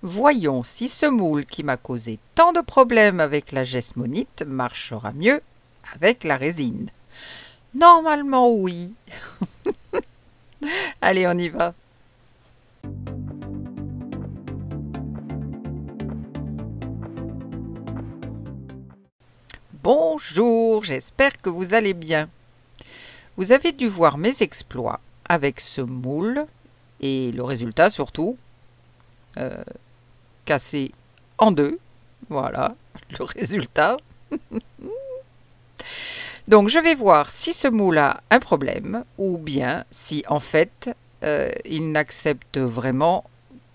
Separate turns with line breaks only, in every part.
Voyons si ce moule qui m'a causé tant de problèmes avec la gesmonite marchera mieux avec la résine. Normalement, oui. Allez, on y va. Bonjour, j'espère que vous allez bien. Vous avez dû voir mes exploits avec ce moule et le résultat surtout, cassé en deux. Voilà, le résultat. Donc je vais voir si ce moule a un problème ou bien si en fait il n'accepte vraiment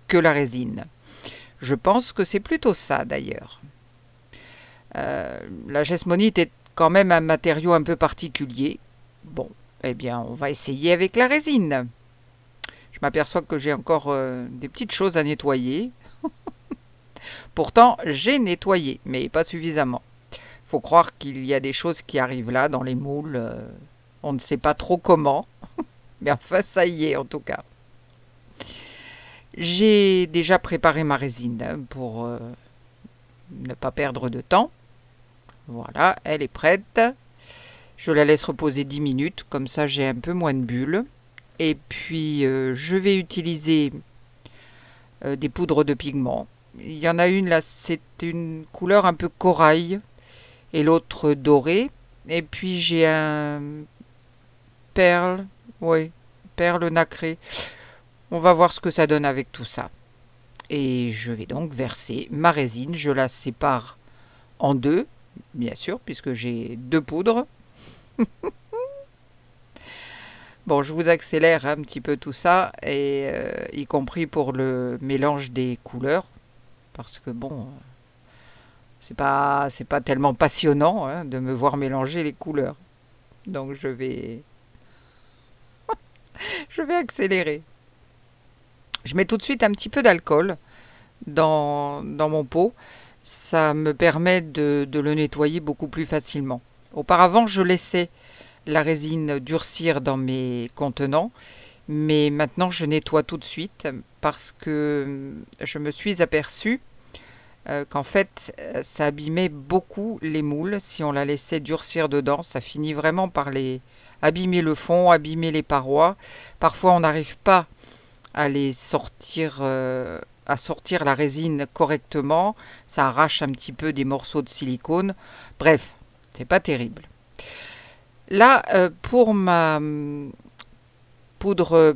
que la résine. Je pense que c'est plutôt ça d'ailleurs. La gesmonite est quand même un matériau un peu particulier. Bon, eh bien on va essayer avec la résine. Je m'aperçois que j'ai encore des petites choses à nettoyer. Pourtant j'ai nettoyé, mais pas suffisamment. Faut croire qu'il y a des choses qui arrivent là dans les moules. On ne sait pas trop comment, mais enfin ça y est en tout cas. J'ai déjà préparé ma résine pour ne pas perdre de temps. Voilà, elle est prête. Je la laisse reposer 10 minutes, comme ça j'ai un peu moins de bulles. Et puis je vais utiliser des poudres de pigment. Il y en a une là, c'est une couleur un peu corail et l'autre dorée. Et puis j'ai un perle, oui, perle nacrée. On va voir ce que ça donne avec tout ça. Et je vais donc verser ma résine. Je la sépare en deux, bien sûr, puisque j'ai deux poudres. Bon, je vous accélère un petit peu tout ça, et y compris pour le mélange des couleurs, parce que bon, c'est pas tellement passionnant hein, de me voir mélanger les couleurs. Donc je vais accélérer. Je mets tout de suite un petit peu d'alcool dans mon pot. Ça me permet de le nettoyer beaucoup plus facilement. Auparavant, je laissais la résine durcir dans mes contenants, mais maintenant je nettoie tout de suite parce que je me suis aperçue qu'en fait ça abîmait beaucoup les moules. Si on la laissait durcir dedans, ça finit vraiment par abîmer le fond, abîmer les parois. Parfois on n'arrive pas à les sortir, à sortir la résine correctement. Ça arrache un petit peu des morceaux de silicone. Bref, c'est pas terrible. Là, pour ma poudre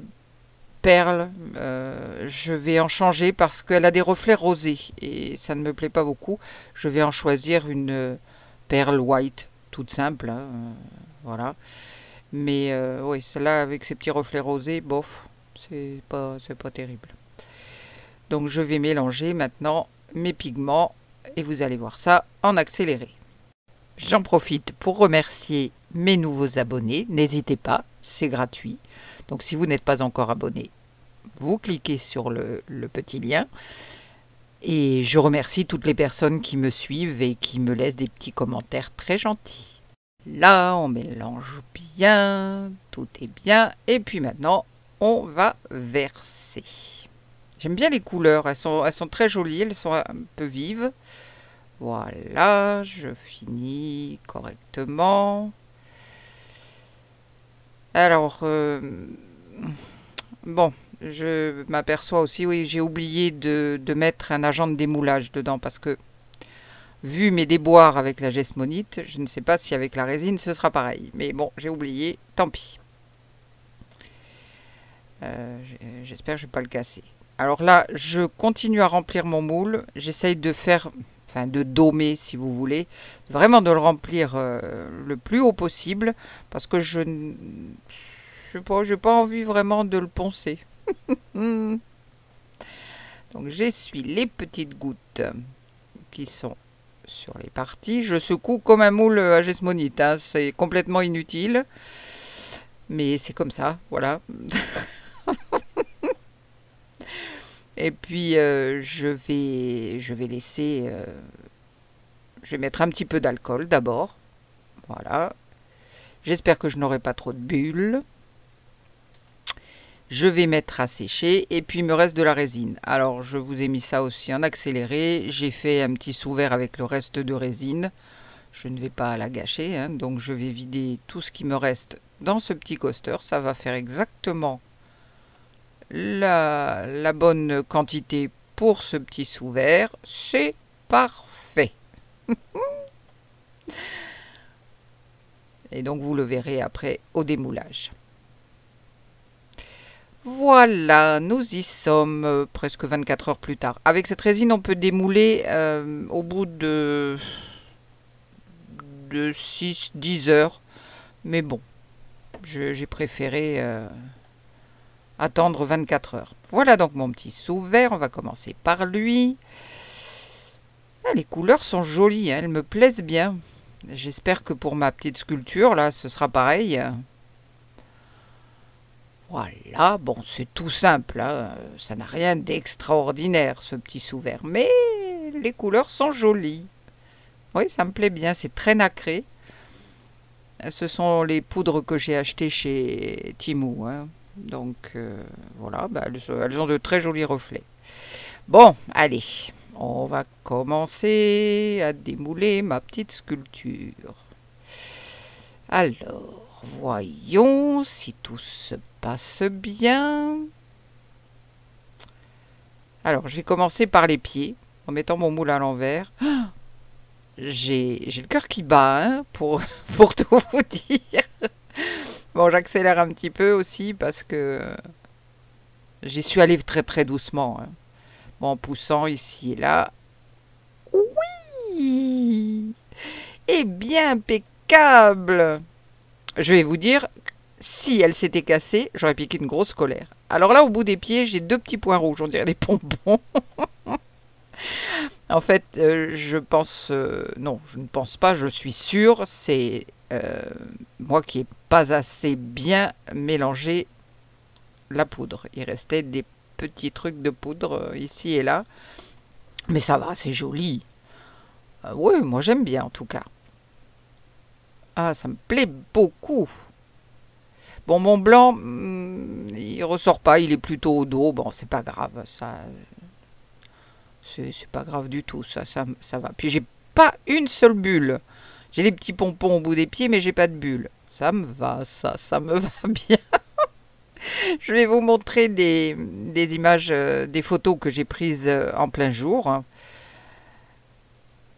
perle, je vais en changer parce qu'elle a des reflets rosés et ça ne me plaît pas beaucoup. Je vais en choisir une perle white, toute simple, hein, voilà. Mais oui, celle-là avec ses petits reflets rosés, bof, c'est pas terrible. Donc je vais mélanger maintenant mes pigments et vous allez voir ça en accéléré. J'en profite pour remercier mes nouveaux abonnés. N'hésitez pas, c'est gratuit. Donc si vous n'êtes pas encore abonné, vous cliquez sur le petit lien. Et je remercie toutes les personnes qui me suivent et qui me laissent des petits commentaires très gentils. Là, on mélange bien, tout est bien. Et puis maintenant, on va verser. J'aime bien les couleurs, elles sont très jolies, elles sont un peu vives. Voilà, je finis correctement. Alors, bon, je m'aperçois aussi, oui, j'ai oublié de mettre un agent de démoulage dedans parce que, vu mes déboires avec la gesmonite, je ne sais pas si avec la résine ce sera pareil. Mais bon, j'ai oublié, tant pis. J'espère que je ne vais pas le casser. Alors là, je continue à remplir mon moule. J'essaye de faire, enfin de domer si vous voulez, vraiment de le remplir le plus haut possible parce que je sais pas, j'ai pas envie vraiment de le poncer. Donc j'essuie les petites gouttes qui sont sur les parties. Je secoue comme un moule à gesmonite, hein. C'est complètement inutile, mais c'est comme ça, voilà. Et puis je vais laisser, je vais mettre un petit peu d'alcool d'abord. Voilà. J'espère que je n'aurai pas trop de bulles. Je vais mettre à sécher et puis il me reste de la résine. Alors je vous ai mis ça aussi en accéléré. J'ai fait un petit sous-verre avec le reste de résine. Je ne vais pas la gâcher, hein, donc je vais vider tout ce qui me reste dans ce petit coaster. Ça va faire exactement la bonne quantité pour ce petit sous-verre. C'est parfait. Et donc vous le verrez après au démoulage. Voilà, nous y sommes presque 24 heures plus tard. Avec cette résine, on peut démouler au bout de 6-10 heures. Mais bon, j'ai préféré attendre 24 heures. Voilà donc mon petit sous-verre. On va commencer par lui. Ah, les couleurs sont jolies, hein, elles me plaisent bien. J'espère que pour ma petite sculpture, là, ce sera pareil. Voilà, bon, c'est tout simple, hein. Ça n'a rien d'extraordinaire, ce petit sous-verre. Mais les couleurs sont jolies. Oui, ça me plaît bien, c'est très nacré. Ce sont les poudres que j'ai achetées chez Temu, hein. Donc, voilà, bah, elles ont de très jolis reflets. Bon, allez, on va commencer à démouler ma petite sculpture. Alors, voyons si tout se passe bien. Alors, je vais commencer par les pieds, en mettant mon moule à l'envers. J'ai le cœur qui bat, hein, pour tout vous dire. Bon, j'accélère un petit peu aussi parce que j'y suis allé très très doucement, hein. Bon, en poussant ici et là. Oui! Eh bien, impeccable! Je vais vous dire, si elle s'était cassée, j'aurais piqué une grosse colère. Alors là, au bout des pieds, j'ai deux petits points rouges, on dirait des bonbons. En fait, je pense... non, je ne pense pas, je suis sûre, c'est moi qui n'ai pas assez bien mélangé la poudre. Il restait des petits trucs de poudre ici et là. Mais ça va, c'est joli. Oui, moi j'aime bien en tout cas. Ah, ça me plaît beaucoup. Bon, mon blanc, il ressort pas, il est plutôt au dos. Bon, c'est pas grave, ça... C'est pas grave du tout, ça va. Puis j'ai pas une seule bulle. J'ai des petits pompons au bout des pieds, mais j'ai pas de bulle. Ça me va, ça me va bien. Je vais vous montrer des images, des photos que j'ai prises en plein jour.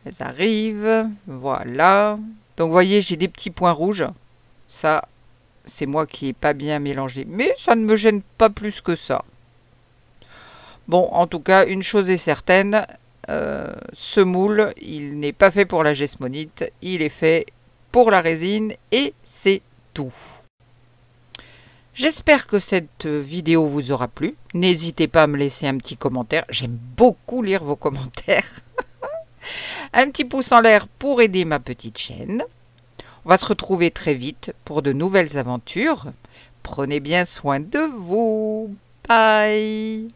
Elles arrivent, voilà. Donc vous voyez, j'ai des petits points rouges. Ça, c'est moi qui n'ai pas bien mélangé. Mais ça ne me gêne pas plus que ça. Bon, en tout cas, une chose est certaine, ce moule, il n'est pas fait pour la gesmonite, il est fait pour la résine et c'est tout. J'espère que cette vidéo vous aura plu. N'hésitez pas à me laisser un petit commentaire, j'aime beaucoup lire vos commentaires. Un petit pouce en l'air pour aider ma petite chaîne. On va se retrouver très vite pour de nouvelles aventures. Prenez bien soin de vous. Bye!